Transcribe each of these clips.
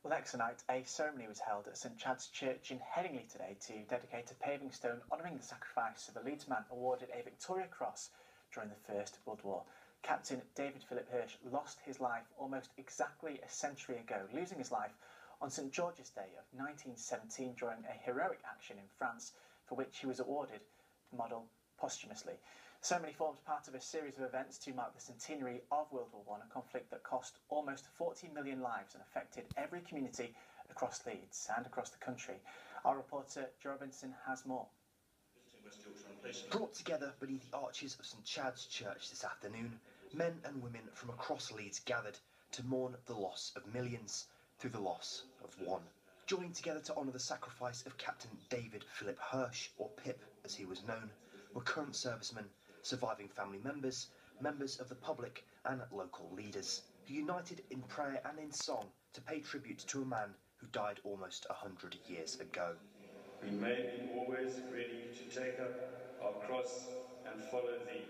Well, next night, a ceremony was held at St Chad's Church in Headingley today to dedicate a paving stone honouring the sacrifice of a Leeds man awarded a Victoria Cross during the First World War. Captain David Philip Hirsch lost his life almost exactly a century ago, losing his life on St George's Day of 1917 during a heroic action in France for which he was awarded the medal posthumously. The ceremony forms part of a series of events to mark the centenary of World War I, a conflict that cost almost 40 million lives and affected every community across Leeds and across the country. Our reporter Joe Robinson has more. Brought together beneath the arches of St Chad's Church this afternoon, men and women from across Leeds gathered to mourn the loss of millions through the loss of one. Joining together to honour the sacrifice of Captain David Philip Hirsch, or Pip as he was known, were current servicemen, surviving family members, members of the public and local leaders, who united in prayer and in song to pay tribute to a man who died almost 100 years ago. We may be always ready to take up our cross and follow thee,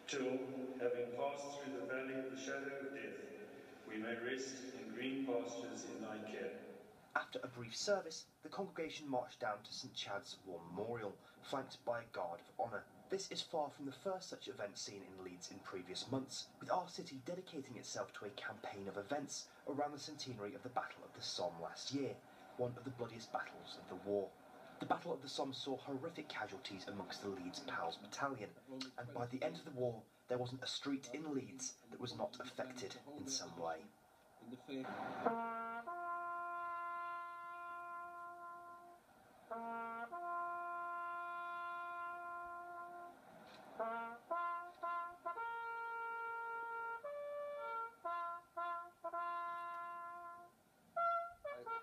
till, having passed through the valley of the shadow of death, we may rest in green pastures in thy care. After a brief service, the congregation marched down to St Chad's War Memorial, flanked by a guard of honour. This is far from the first such event seen in Leeds in previous months, with our city dedicating itself to a campaign of events around the centenary of the Battle of the Somme last year, one of the bloodiest battles of the war. The Battle of the Somme saw horrific casualties amongst the Leeds Pals Battalion, and by the end of the war, there wasn't a street in Leeds that was not affected in some way.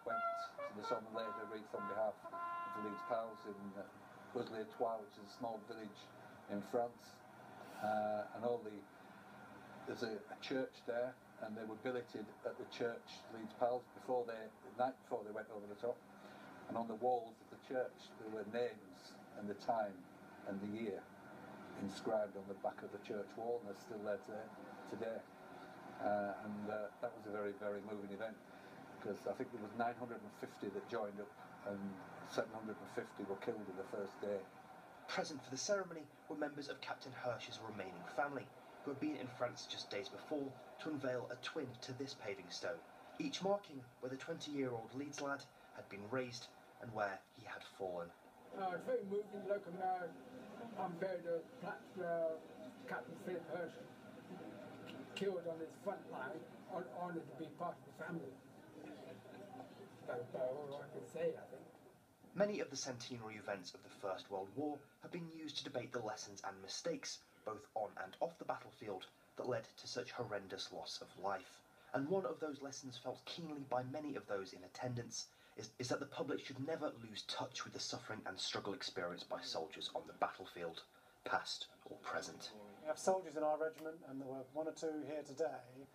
Went to the Somme and laid a wreath on behalf of the Leeds Pals in Buzley-Trois, which is a small village in France, and there's a church there, and they were billeted at the church, Leeds Pals, the night before they went over the top, and on the walls of the church there were names and the time and the year inscribed on the back of the church wall, and they're still there today. That was a very, very moving event, because I think there was 950 that joined up and 750 were killed in the first day. Present for the ceremony were members of Captain Hirsch's remaining family, who had been in France just days before to unveil a twin to this paving stone, each marking where the 20-year-old Leeds lad had been raised and where he had fallen. It's very moving. Local unveiled a plaque for Captain Philip Hirsch, killed on his front line, honoured to be part of the family. That's all I can say, I think. Many of the centenary events of the First World War have been used to debate the lessons and mistakes, both on and off the battlefield, that led to such horrendous loss of life. And one of those lessons felt keenly by many of those in attendance is that the public should never lose touch with the suffering and struggle experienced by soldiers on the battlefield, past or present. We have soldiers in our regiment, and there were one or two here today,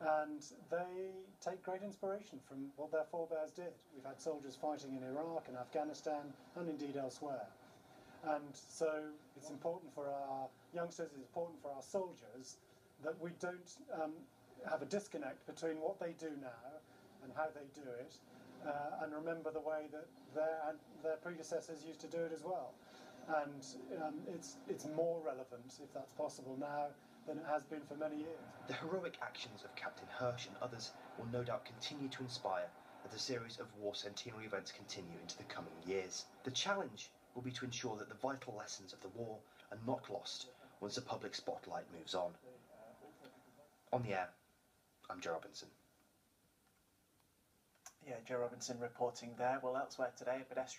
and they take great inspiration from what their forebears did. We've had soldiers fighting in Iraq and Afghanistan and indeed elsewhere. And so it's important for our youngsters, it's important for our soldiers that we don't have a disconnect between what they do now and how they do it, and remember the way that their predecessors used to do it as well. And it's more relevant, if that's possible now, than it has been for many years. The heroic actions of Captain Hirsch and others will no doubt continue to inspire as a series of war centenary events continue into the coming years. The challenge will be to ensure that the vital lessons of the war are not lost once the public spotlight moves on. On the air, I'm Joe Robinson. Yeah, Joe Robinson reporting there. Well, elsewhere today, a pedestrian